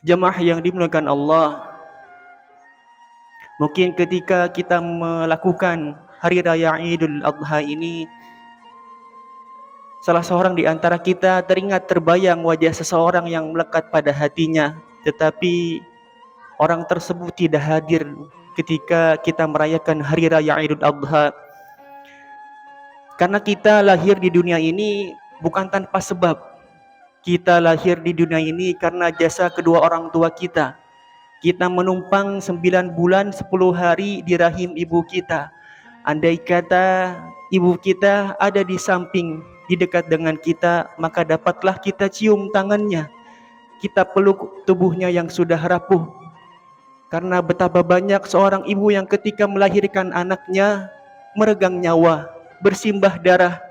Jemaah yang dimuliakan Allah, mungkin ketika kita melakukan hari raya Idul Adha ini, salah seorang di antara kita teringat terbayang wajah seseorang yang melekat pada hatinya, tetapi orang tersebut tidak hadir ketika kita merayakan hari raya Idul Adha. Karena kita lahir di dunia ini bukan tanpa sebab. Kita lahir di dunia ini karena jasa kedua orang tua kita. Kita menumpang 9 bulan 10 hari di rahim ibu kita. Andai kata ibu kita ada di samping, di dekat dengan kita, maka dapatlah kita cium tangannya. Kita peluk tubuhnya yang sudah rapuh. Karena betapa banyak seorang ibu yang ketika melahirkan anaknya meregang nyawa, bersimbah darah.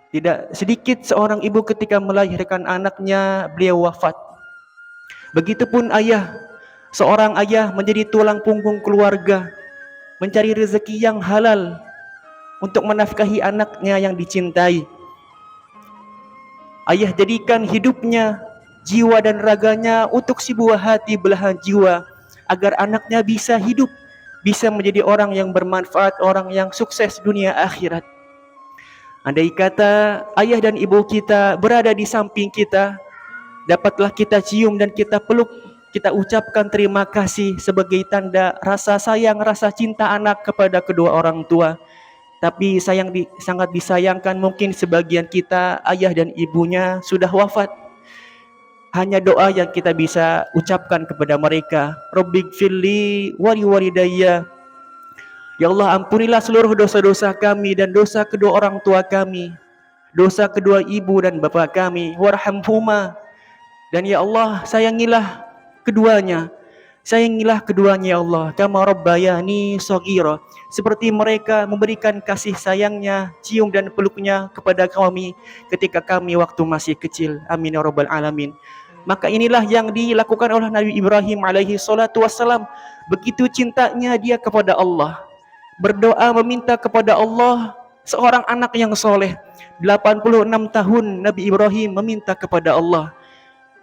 Tidak sedikit seorang ibu ketika melahirkan anaknya beliau wafat. Begitupun ayah, seorang ayah menjadi tulang punggung keluarga, mencari rezeki yang halal untuk menafkahi anaknya yang dicintai. Ayah jadikan hidupnya, jiwa dan raganya untuk si buah hati belahan jiwa, agar anaknya bisa hidup, bisa menjadi orang yang bermanfaat, orang yang sukses dunia akhirat. Andai kata ayah dan ibu kita berada di samping kita, dapatlah kita cium dan kita peluk, kita ucapkan terima kasih sebagai tanda rasa sayang, rasa cinta anak kepada kedua orang tua. Tapi sangat disayangkan mungkin sebagian kita ayah dan ibunya sudah wafat. Hanya doa yang kita bisa ucapkan kepada mereka. Rabbighfirli wali walidayya. Ya Allah, ampunilah seluruh dosa-dosa kami dan dosa kedua orang tua kami, dosa kedua ibu dan bapak kami. Warhamhuma. Dan ya Allah, sayangilah keduanya. Sayangilah keduanya ya Allah. Kama rabbayani shaghira. Seperti mereka memberikan kasih sayangnya, cium dan peluknya kepada kami ketika kami waktu masih kecil. Amin ya rabbal alamin. Maka inilah yang dilakukan oleh Nabi Ibrahim alaihi salatu wassalam. Begitu cintanya dia kepada Allah, berdoa meminta kepada Allah seorang anak yang soleh. 86 tahun Nabi Ibrahim meminta kepada Allah.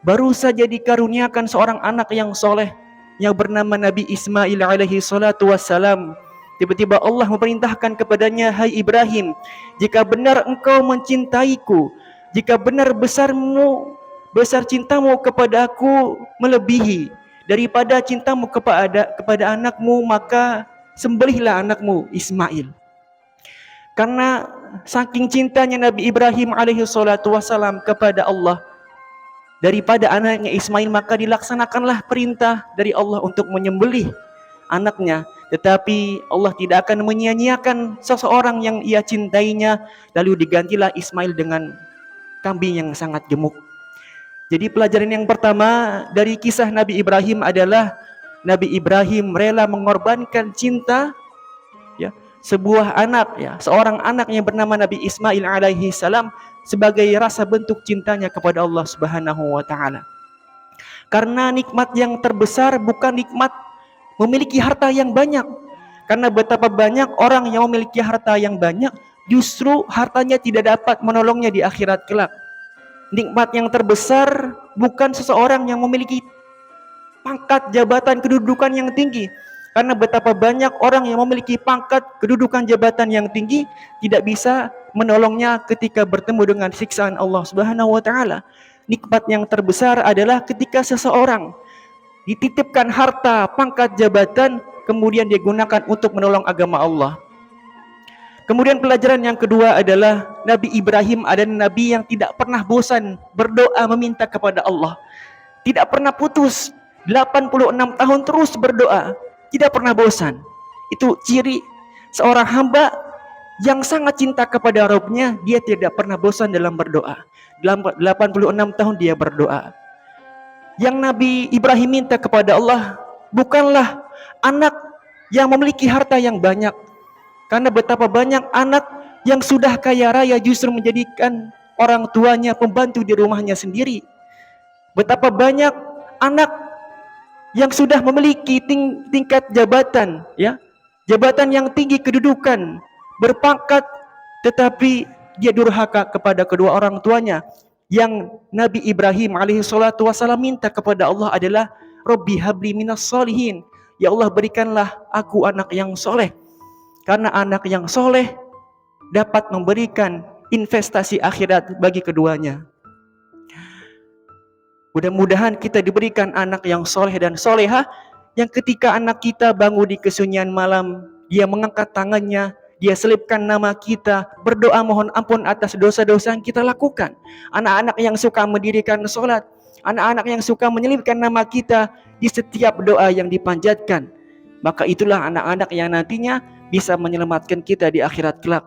Baru saja dikaruniakan seorang anak yang soleh yang bernama Nabi Ismail alaihi salatu wassalam. Tiba-tiba Allah memerintahkan kepadanya, hai Ibrahim, jika benar engkau mencintaiku, jika benar besar cintamu kepada aku melebihi daripada cintamu kepada anakmu, maka sembelihlah anakmu Ismail. Karena saking cintanya Nabi Ibrahim alaihi salatu wassalam kepada Allah, daripada anaknya Ismail, maka dilaksanakanlah perintah dari Allah untuk menyembelih anaknya. Tetapi Allah tidak akan menyia-nyiakan seseorang yang ia cintainya, lalu digantilah Ismail dengan kambing yang sangat gemuk. Jadi pelajaran yang pertama dari kisah Nabi Ibrahim adalah Nabi Ibrahim rela mengorbankan cinta, ya, sebuah anak, ya, seorang anak yang bernama Nabi Ismail alaihi salam sebagai rasa bentuk cintanya kepada Allah Subhanahu wa taala. Karena nikmat yang terbesar bukan nikmat memiliki harta yang banyak. Karena betapa banyak orang yang memiliki harta yang banyak, justru hartanya tidak dapat menolongnya di akhirat kelak. Nikmat yang terbesar bukan seseorang yang memiliki pangkat, jabatan, kedudukan yang tinggi. Karena betapa banyak orang yang memiliki pangkat, kedudukan, jabatan yang tinggi tidak bisa menolongnya ketika bertemu dengan siksaan Allah Subhanahu wa taala. Nikmat yang terbesar adalah ketika seseorang dititipkan harta, pangkat, jabatan, kemudian dia gunakan untuk menolong agama Allah. Kemudian pelajaran yang kedua adalah Nabi Ibrahim adalah Nabi yang tidak pernah bosan berdoa meminta kepada Allah. Tidak pernah putus, 86 tahun terus berdoa, tidak pernah bosan. Itu ciri seorang hamba yang sangat cinta kepada Rabb-Nya, dia tidak pernah bosan dalam berdoa. Dalam 86 tahun dia berdoa. Yang Nabi Ibrahim minta kepada Allah bukanlah anak yang memiliki harta yang banyak. Karena betapa banyak anak yang sudah kaya raya justru menjadikan orang tuanya pembantu di rumahnya sendiri. Betapa banyak anak yang sudah memiliki tingkat jabatan, ya, jabatan yang tinggi, kedudukan, berpangkat, tetapi dia durhaka kepada kedua orang tuanya. Yang Nabi Ibrahim alaihi salatu wasallam minta kepada Allah adalah Rabbi habli minas solihin. Ya Allah, berikanlah aku anak yang soleh. Karena anak yang soleh dapat memberikan investasi akhirat bagi keduanya. Mudah-mudahan kita diberikan anak yang soleh dan solehah, yang ketika anak kita bangun di kesunyian malam, dia mengangkat tangannya, dia selipkan nama kita, berdoa mohon ampun atas dosa-dosa yang kita lakukan. Anak-anak yang suka mendirikan sholat, anak-anak yang suka menyelipkan nama kita di setiap doa yang dipanjatkan, maka itulah anak-anak yang nantinya bisa menyelamatkan kita di akhirat kelak.